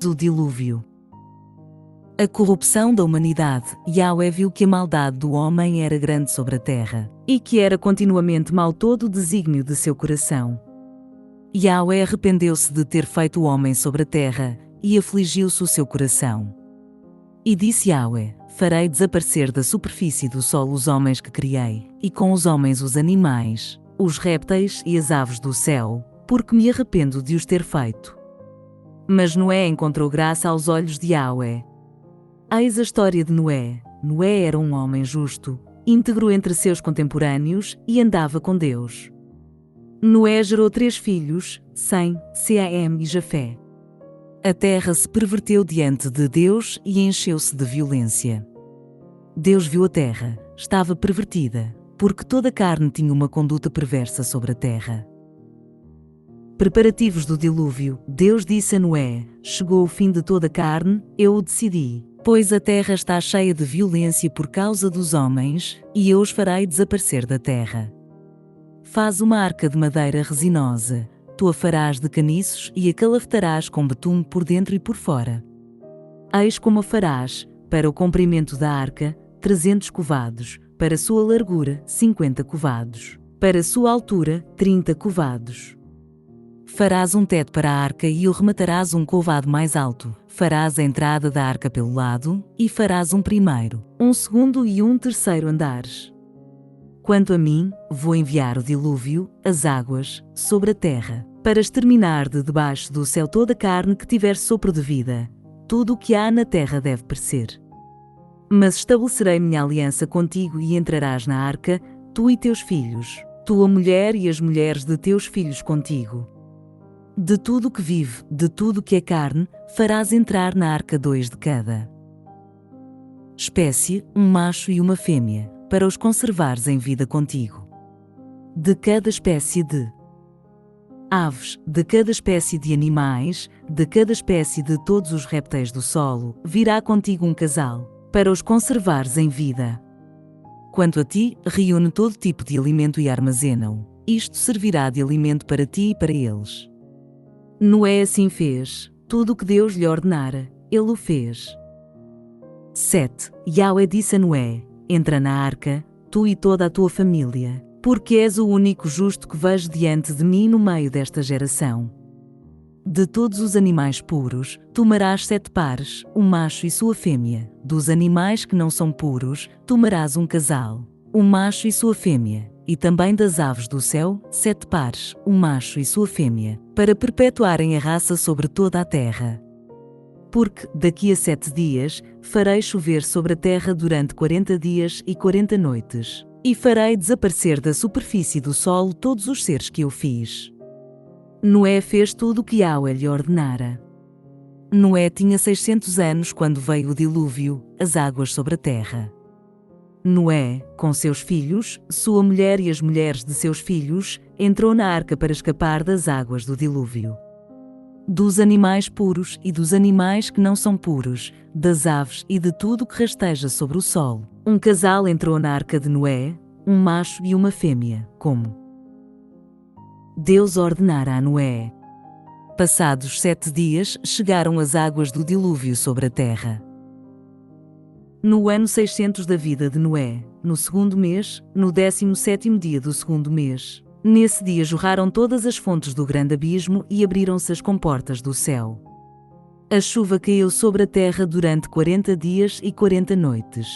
O dilúvio. A corrupção da humanidade. Yahweh viu que a maldade do homem era grande sobre a terra, e que era continuamente mau todo o desígnio de seu coração. Yahweh arrependeu-se de ter feito o homem sobre a terra, e afligiu-se o seu coração. E disse Yahweh: farei desaparecer da superfície do solo os homens que criei, e com os homens os animais, os répteis e as aves do céu, porque me arrependo de os ter feito. Mas Noé encontrou graça aos olhos de Yahweh. Eis a história de Noé. Noé era um homem justo, íntegro entre seus contemporâneos e andava com Deus. Noé gerou 3 filhos, Sem, Cam e Jafé. A terra se perverteu diante de Deus e encheu-se de violência. Deus viu a terra, estava pervertida, porque toda a carne tinha uma conduta perversa sobre a terra. Preparativos do dilúvio. Deus disse a Noé: chegou o fim de toda a carne, eu o decidi, pois a terra está cheia de violência por causa dos homens, e eu os farei desaparecer da terra. Faz uma arca de madeira resinosa, tu a farás de caniços e a calafetarás com betume por dentro e por fora. Eis como a farás: para o comprimento da arca, 300 covados, para sua largura, 50 covados, para sua altura, 30 covados. Farás um teto para a arca e o rematarás um covado mais alto. Farás a entrada da arca pelo lado, e farás um primeiro, um segundo e um terceiro andares. Quanto a mim, vou enviar o dilúvio, as águas, sobre a terra, para exterminar de debaixo do céu toda a carne que tiver sopro de vida. Tudo o que há na terra deve perecer. Mas estabelecerei minha aliança contigo e entrarás na arca, tu e teus filhos, tua mulher e as mulheres de teus filhos contigo. De tudo que vive, de tudo que é carne, farás entrar na arca 2 de cada espécie, um macho e uma fêmea, para os conservares em vida contigo. De cada espécie de aves, de cada espécie de animais, de cada espécie de todos os répteis do solo, virá contigo um casal, para os conservares em vida. Quanto a ti, reúne todo tipo de alimento e armazena-o. Isto servirá de alimento para ti e para eles. Noé assim fez, tudo o que Deus lhe ordenara, ele o fez. 7. Yahweh disse a Noé: entra na arca, tu e toda a tua família, porque és o único justo que vejo diante de mim no meio desta geração. De todos os animais puros, tomarás 7 pares, um macho e sua fêmea. Dos animais que não são puros, tomarás um casal, um macho e sua fêmea. E também das aves do céu, 7 pares, um macho e sua fêmea, para perpetuarem a raça sobre toda a terra. Porque, daqui a 7 dias, farei chover sobre a terra durante 40 dias e 40 noites, e farei desaparecer da superfície do solo todos os seres que eu fiz. Noé fez tudo o que Yahweh lhe ordenara. Noé tinha 600 anos quando veio o dilúvio, as águas sobre a terra. Noé, com seus filhos, sua mulher e as mulheres de seus filhos, entrou na arca para escapar das águas do dilúvio. Dos animais puros e dos animais que não são puros, das aves e de tudo que rasteja sobre o solo, um casal entrou na arca de Noé, um macho e uma fêmea, como Deus ordenara a Noé. Passados 7 dias, chegaram as águas do dilúvio sobre a terra. No ano 600 da vida de Noé, no 2º mês, no 17º dia do 2º mês, nesse dia jorraram todas as fontes do grande abismo e abriram-se as comportas do céu. A chuva caiu sobre a terra durante 40 dias e 40 noites.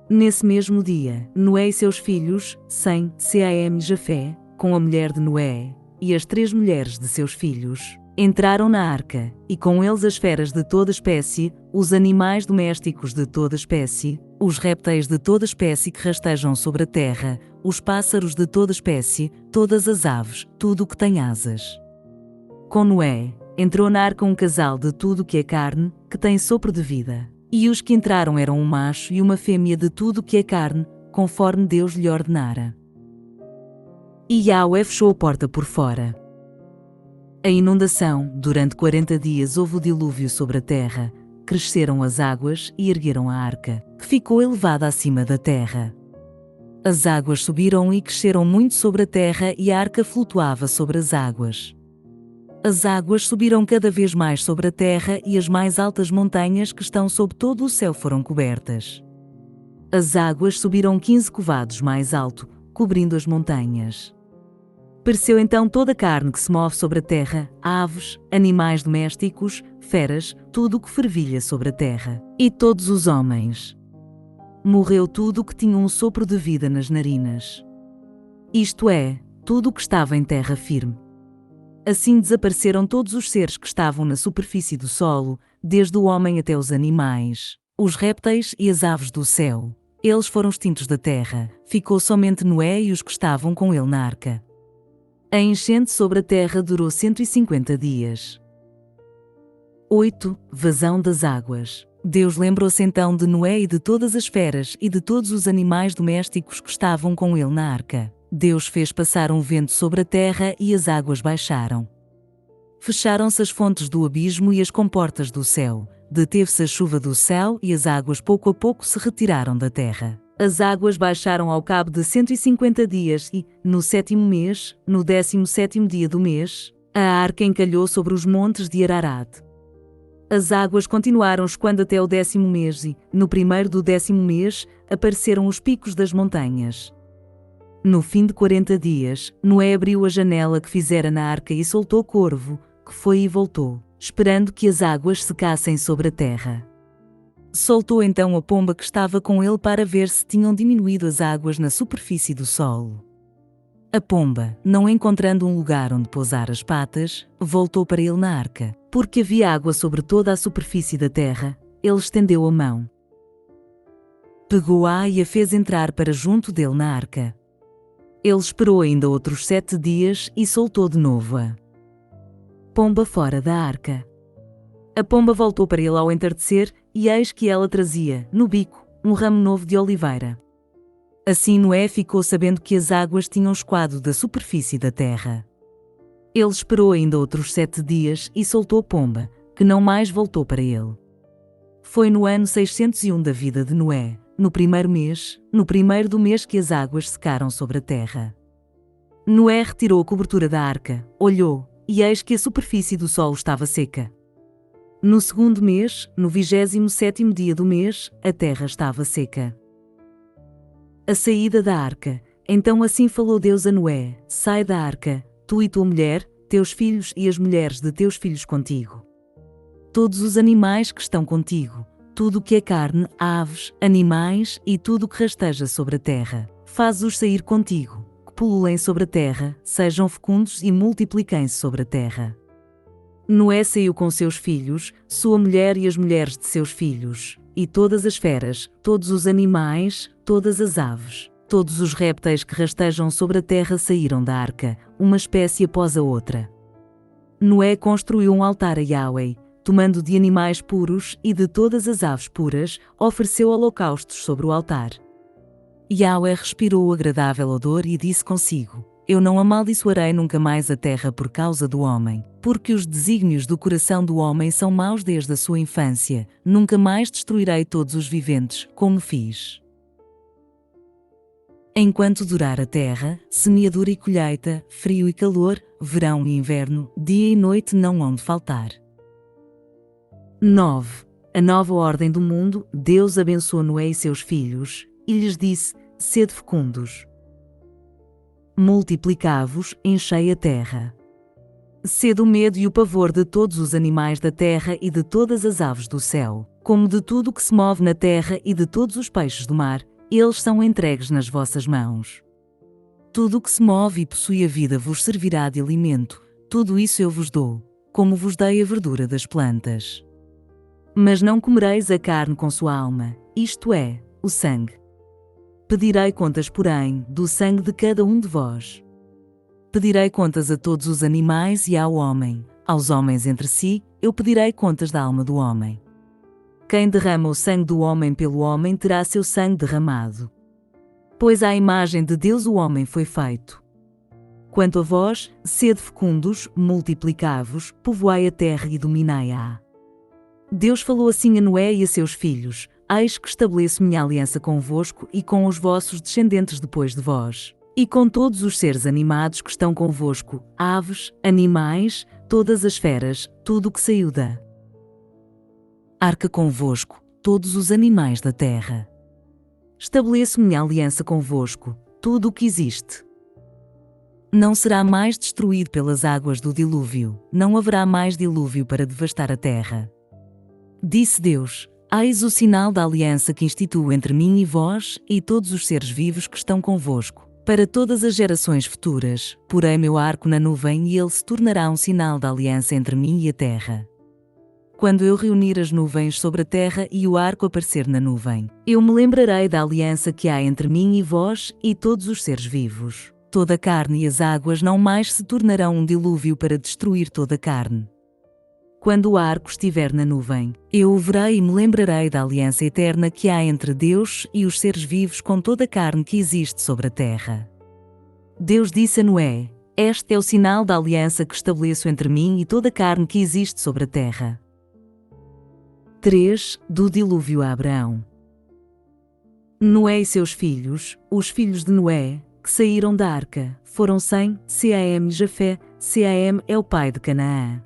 Nesse mesmo dia, Noé e seus filhos, Sem, Cam e Jafé, com a mulher de Noé, e as 3 mulheres de seus filhos, entraram na arca, e com eles as feras de toda espécie, os animais domésticos de toda espécie, os répteis de toda espécie que rastejam sobre a terra, os pássaros de toda espécie, todas as aves, tudo o que tem asas. Com Noé, entrou na arca um casal de tudo o que é carne, que tem sopro de vida. E os que entraram eram um macho e uma fêmea de tudo o que é carne, conforme Deus lhe ordenara. E Yahweh fechou a porta por fora. A inundação, durante 40 dias houve o dilúvio sobre a terra, cresceram as águas e ergueram a arca, que ficou elevada acima da terra. As águas subiram e cresceram muito sobre a terra e a arca flutuava sobre as águas. As águas subiram cada vez mais sobre a terra e as mais altas montanhas que estão sob todo o céu foram cobertas. As águas subiram 15 covados mais alto, cobrindo as montanhas. Pereceu então toda a carne que se move sobre a terra, aves, animais domésticos, feras, tudo o que fervilha sobre a terra, e todos os homens. Morreu tudo o que tinha um sopro de vida nas narinas. Isto é, tudo o que estava em terra firme. Assim desapareceram todos os seres que estavam na superfície do solo, desde o homem até os animais, os répteis e as aves do céu. Eles foram extintos da terra, ficou somente Noé e os que estavam com ele na arca. A enchente sobre a terra durou 150 dias. 8. Vazão das águas. Deus lembrou-se então de Noé e de todas as feras e de todos os animais domésticos que estavam com ele na arca. Deus fez passar um vento sobre a terra e as águas baixaram. Fecharam-se as fontes do abismo e as comportas do céu. Deteve-se a chuva do céu e as águas pouco a pouco se retiraram da terra. As águas baixaram ao cabo de 150 dias e, no 7º mês, no 17º dia do mês, a arca encalhou sobre os montes de Ararat. As águas continuaram escoando até o 10º mês e, no primeiro do 10º mês, apareceram os picos das montanhas. No fim de 40 dias, Noé abriu a janela que fizera na arca e soltou o corvo, que foi e voltou, esperando que as águas secassem sobre a terra. Soltou então a pomba que estava com ele para ver se tinham diminuído as águas na superfície do solo. A pomba, não encontrando um lugar onde pousar as patas, voltou para ele na arca. Porque havia água sobre toda a superfície da terra, ele estendeu a mão. Pegou-a e a fez entrar para junto dele na arca. Ele esperou ainda outros 7 dias e soltou de novo a pomba fora da arca. A pomba voltou para ele ao entardecer, e eis que ela trazia, no bico, um ramo novo de oliveira. Assim Noé ficou sabendo que as águas tinham escoado da superfície da terra. Ele esperou ainda outros 7 dias e soltou a pomba, que não mais voltou para ele. Foi no ano 601 da vida de Noé, no primeiro mês, no primeiro do mês que as águas secaram sobre a terra. Noé retirou a cobertura da arca, olhou, e eis que a superfície do solo estava seca. No 2º mês, no 27º dia do mês, a terra estava seca. A saída da arca. Então assim falou Deus a Noé: sai da arca, tu e tua mulher, teus filhos e as mulheres de teus filhos contigo. Todos os animais que estão contigo, tudo o que é carne, aves, animais e tudo o que rasteja sobre a terra, faz-os sair contigo, que pululem sobre a terra, sejam fecundos e multipliquem-se sobre a terra. Noé saiu com seus filhos, sua mulher e as mulheres de seus filhos, e todas as feras, todos os animais, todas as aves, todos os répteis que rastejam sobre a terra saíram da arca, uma espécie após a outra. Noé construiu um altar a Yahweh, tomando de animais puros e de todas as aves puras, ofereceu holocaustos sobre o altar. Yahweh respirou o agradável odor e disse consigo: eu não amaldiçoarei nunca mais a terra por causa do homem, porque os desígnios do coração do homem são maus desde a sua infância, nunca mais destruirei todos os viventes, como fiz. Enquanto durar a terra, semeadura e colheita, frio e calor, verão e inverno, dia e noite não hão de faltar. 9. A nova ordem do mundo. Deus abençoou Noé e seus filhos, e lhes disse: sede fecundos. Multiplicai-vos, enchei a terra. Sede o medo e o pavor de todos os animais da terra e de todas as aves do céu, como de tudo o que se move na terra e de todos os peixes do mar, eles são entregues nas vossas mãos. Tudo o que se move e possui a vida vos servirá de alimento, tudo isso eu vos dou, como vos dei a verdura das plantas. Mas não comereis a carne com sua alma, isto é, o sangue. Pedirei contas, porém, do sangue de cada um de vós. Pedirei contas a todos os animais e ao homem, aos homens entre si, eu pedirei contas da alma do homem. Quem derrama o sangue do homem pelo homem terá seu sangue derramado. Pois à imagem de Deus o homem foi feito. Quanto a vós, sede fecundos, multiplicai-vos, povoai a terra e dominai-a. Deus falou assim a Noé e a seus filhos: eis que estabeleço minha aliança convosco e com os vossos descendentes depois de vós, e com todos os seres animados que estão convosco, aves, animais, todas as feras, tudo o que saiu da arca convosco, todos os animais da terra. Estabeleço minha aliança convosco, tudo o que existe. Não será mais destruído pelas águas do dilúvio, não haverá mais dilúvio para devastar a terra. Disse Deus: eis o sinal da aliança que instituo entre mim e vós e todos os seres vivos que estão convosco. Para todas as gerações futuras, porei meu arco na nuvem e ele se tornará um sinal da aliança entre mim e a terra. Quando eu reunir as nuvens sobre a terra e o arco aparecer na nuvem, eu me lembrarei da aliança que há entre mim e vós e todos os seres vivos. Toda a carne e as águas não mais se tornarão um dilúvio para destruir toda a carne. Quando o arco estiver na nuvem, eu o verei e me lembrarei da aliança eterna que há entre Deus e os seres vivos com toda a carne que existe sobre a terra. Deus disse a Noé: este é o sinal da aliança que estabeleço entre mim e toda a carne que existe sobre a terra. 3. Do dilúvio a Abraão. Noé e seus filhos, os filhos de Noé, que saíram da arca, foram Sem, Cam e Jafé. Cam é o pai de Canaã.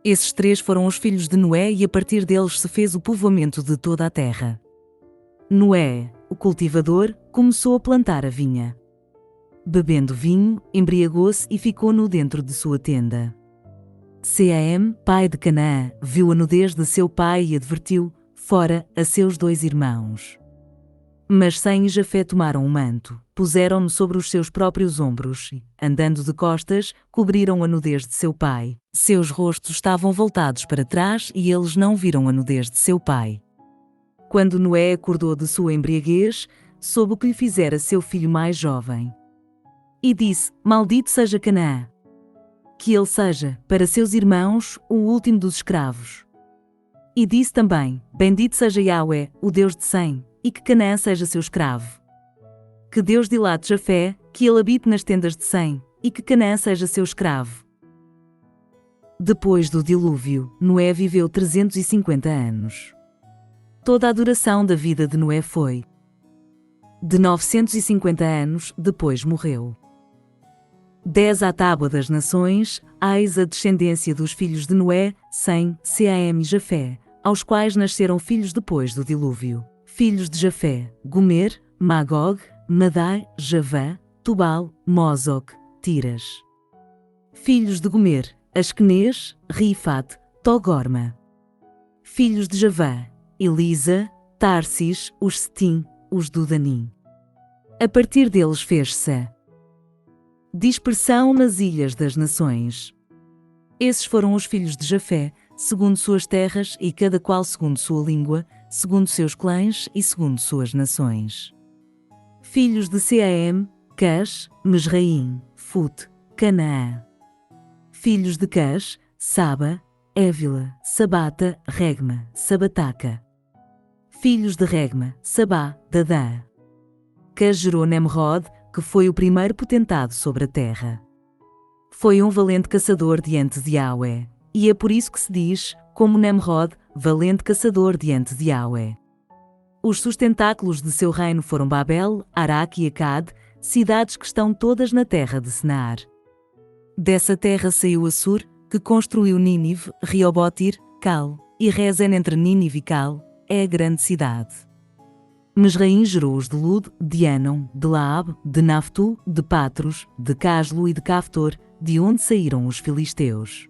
Esses 3 foram os filhos de Noé e a partir deles se fez o povoamento de toda a terra. Noé, o cultivador, começou a plantar a vinha. Bebendo vinho, embriagou-se e ficou nu dentro de sua tenda. Cam, pai de Canaã, viu a nudez de seu pai e advertiu, fora, a seus 2 irmãos. Mas Sem e Jafé tomaram um manto, puseram-no sobre os seus próprios ombros e, andando de costas, cobriram a nudez de seu pai. Seus rostos estavam voltados para trás e eles não viram a nudez de seu pai. Quando Noé acordou de sua embriaguez, soube o que lhe fizera seu filho mais jovem. E disse: maldito seja Canaã. Que ele seja, para seus irmãos, o último dos escravos. E disse também: bendito seja Yahweh, o Deus de Sem, e que Canaã seja seu escravo. Que Deus dilate Jafé, que ele habite nas tendas de Sem, e que Canaã seja seu escravo. Depois do dilúvio, Noé viveu 350 anos. Toda a duração da vida de Noé foi de 950 anos, depois morreu. 10 à tábua das nações, eis a descendência dos filhos de Noé, Sem, Cam e Jafé, aos quais nasceram filhos depois do dilúvio. Filhos de Jafé: Gomer, Magog, Madai, Javã, Tubal, Mozoc, Tiras. Filhos de Gomer: Asquenez, Rifat, Togorma. Filhos de Javã: Elisa, Tarsis, os Setim, os Dudanim. A partir deles fez-se a dispersão nas ilhas das nações. Esses foram os filhos de Jafé, segundo suas terras e cada qual segundo sua língua, segundo seus clãs e segundo suas nações. Filhos de Cam: Cus, Mesraim, Fut, Canaã. Filhos de Cus: Saba, Évila, Sabata, Regma, Sabataca. Filhos de Regma: Sabá, Dadã. Cus gerou Nemrod, que foi o primeiro potentado sobre a terra. Foi um valente caçador diante de Yahweh, e é por isso que se diz, como Nemrod, valente caçador diante de Yahweh. Os sustentáculos de seu reino foram Babel, Araque e Acade, cidades que estão todas na terra de Senar. Dessa terra saiu Assur, que construiu Nínive, Reobotir, Cal, e Rezen entre Nínive e Cal, é a grande cidade. Mesraim gerou os de Lud, de Anon, de Laab, de Naftu, de Patros, de Caslo e de Caftor, de onde saíram os filisteus.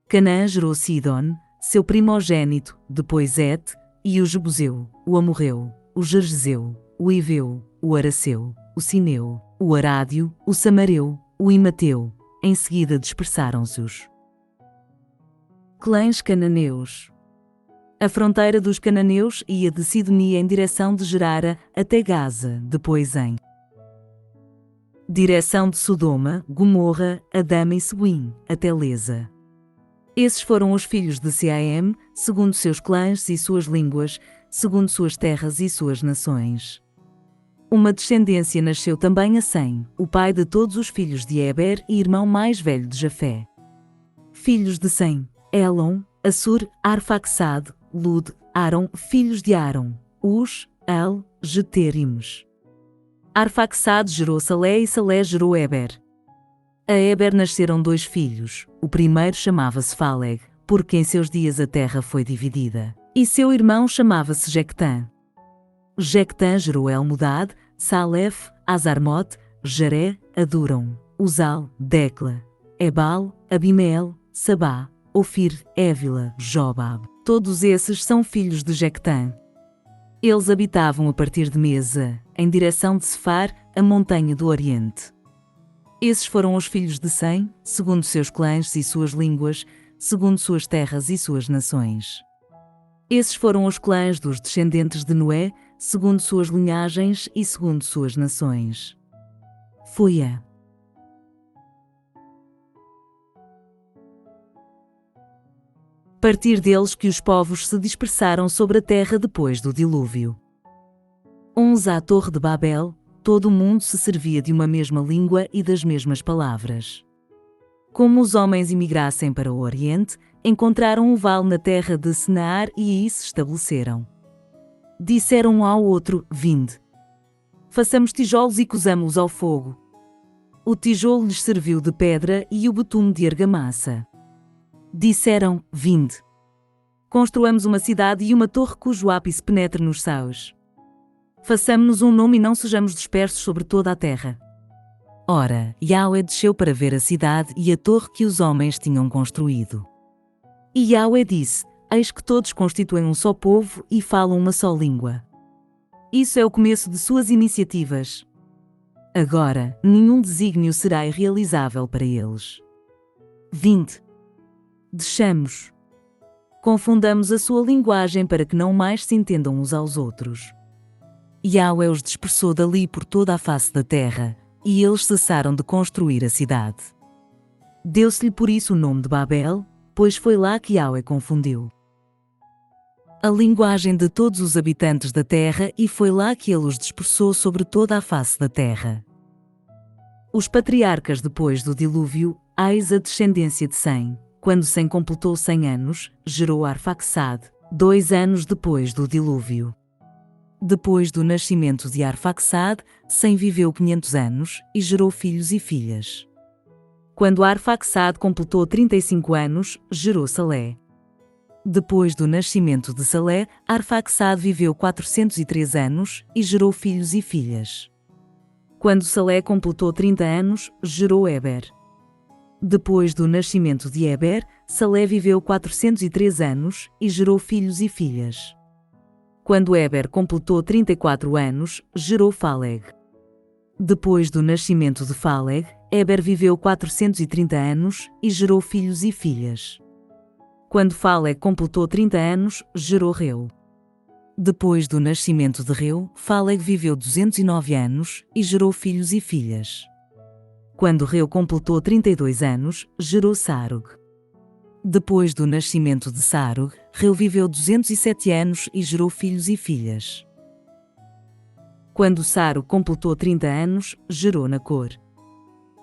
Canaã gerou Sidon, seu primogênito, depois Et, e o Jebuseu, o Amorreu, o Gergeseu, o Iveu, o Araceu, o Sineu, o Arádio, o Samareu, o Imateu. Em seguida dispersaram-se os clãs cananeus. A fronteira dos cananeus ia de Sidonia em direção de Gerara até Gaza, depois em direção de Sodoma, Gomorra, Adama e Seboim, até Leza. Esses foram os filhos de Cam, segundo seus clãs e suas línguas, segundo suas terras e suas nações. Uma descendência nasceu também a Sem, o pai de todos os filhos de Eber e irmão mais velho de Jafé. Filhos de Sem: Elon, Assur, Arfaxad, Lud, Aron, filhos de Aron, Us, El, Getérimes. Arfaxad gerou Salé e Salé gerou Eber. A Eber nasceram 2 filhos. O primeiro chamava-se Faleg, porque em seus dias a terra foi dividida. E seu irmão chamava-se Jectã. Jectã gerou Elmodad, Salef, Azarmote, Jaré, Aduram, Uzal, Decla, Ebal, Abimeel, Sabá, Ofir, Évila, Jobab. Todos esses são filhos de Jectã. Eles habitavam a partir de Mesa, em direção de Sefar, a montanha do Oriente. Esses foram os filhos de Sem, segundo seus clãs e suas línguas, segundo suas terras e suas nações. Esses foram os clãs dos descendentes de Noé, segundo suas linhagens e segundo suas nações. Foi a partir deles que os povos se dispersaram sobre a terra depois do dilúvio. Uns à Torre de Babel, todo o mundo se servia de uma mesma língua e das mesmas palavras. Como os homens imigrassem para o Oriente, encontraram um vale na terra de Senaar e aí se estabeleceram. Disseram um ao outro: Vinde. Façamos tijolos e cozamo-los ao fogo. O tijolo lhes serviu de pedra e o betume de argamassa. Disseram: Vinde. Construamos uma cidade e uma torre cujo ápice penetre nos céus. Façamo-nos um nome e não sejamos dispersos sobre toda a terra. Ora, Yahweh desceu para ver a cidade e a torre que os homens tinham construído. E Yahweh disse: Eis que todos constituem um só povo e falam uma só língua. Isso é o começo de suas iniciativas. Agora, nenhum desígnio será irrealizável para eles. Vinde. Deixamos. Confundamos a sua linguagem para que não mais se entendam uns aos outros. Yahweh os dispersou dali por toda a face da terra, e eles cessaram de construir a cidade. Deu-se-lhe por isso o nome de Babel, pois foi lá que Yahweh confundiu a linguagem de todos os habitantes da terra e foi lá que ele os dispersou sobre toda a face da terra. Os patriarcas depois do dilúvio, eis a descendência de Sem. Quando Sem completou 100 anos, gerou Arfaxade, 2 anos depois do dilúvio. Depois do nascimento de Arfaxade, Sem viveu 500 anos e gerou filhos e filhas. Quando Arfaxade completou 35 anos, gerou Salé. Depois do nascimento de Salé, Arfaxade viveu 403 anos e gerou filhos e filhas. Quando Salé completou 30 anos, gerou Eber. Depois do nascimento de Eber, Salé viveu 403 anos e gerou filhos e filhas. Quando Eber completou 34 anos, gerou Faleg. Depois do nascimento de Faleg, Eber viveu 430 anos e gerou filhos e filhas. Quando Faleg completou 30 anos, gerou Reu. Depois do nascimento de Reu, Faleg viveu 209 anos e gerou filhos e filhas. Quando Reu completou 32 anos, gerou Sarug. Depois do nascimento de Sarug, Reu viveu 207 anos e gerou filhos e filhas. Quando Sarug completou 30 anos, gerou Nacor.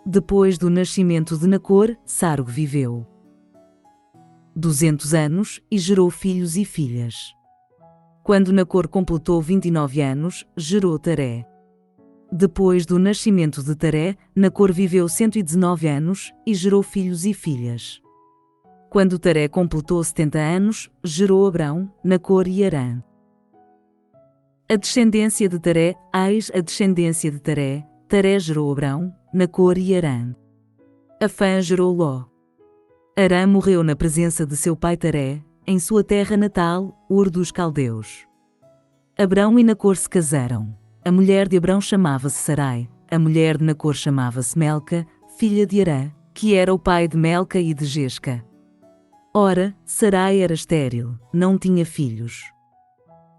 Depois do nascimento de Nacor, Sarug viveu 200 anos e gerou filhos e filhas. Quando Nacor completou 29 anos, gerou Taré. Depois do nascimento de Taré, Nacor viveu 119 anos e gerou filhos e filhas. Quando Taré completou 70 anos, gerou Abrão, Nacor e Harã. A descendência de Taré, eis a descendência de Taré. Taré gerou Abrão, Nacor e Harã. Afã gerou Ló. Harã morreu na presença de seu pai Taré, em sua terra natal, Ur dos Caldeus. Abrão e Nacor se casaram. A mulher de Abrão chamava-se Sarai, a mulher de Nacor chamava-se Melca, filha de Harã, que era o pai de Melca e de Jesca. Ora, Sarai era estéril, não tinha filhos.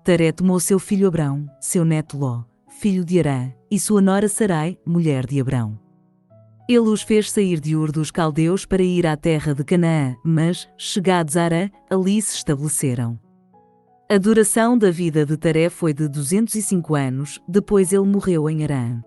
Taré tomou seu filho Abrão, seu neto Ló, filho de Harã, e sua nora Sarai, mulher de Abrão. Ele os fez sair de Ur dos Caldeus para ir à terra de Canaã, mas, chegados a Harã, ali se estabeleceram. A duração da vida de Taré foi de 205 anos, depois ele morreu em Harã.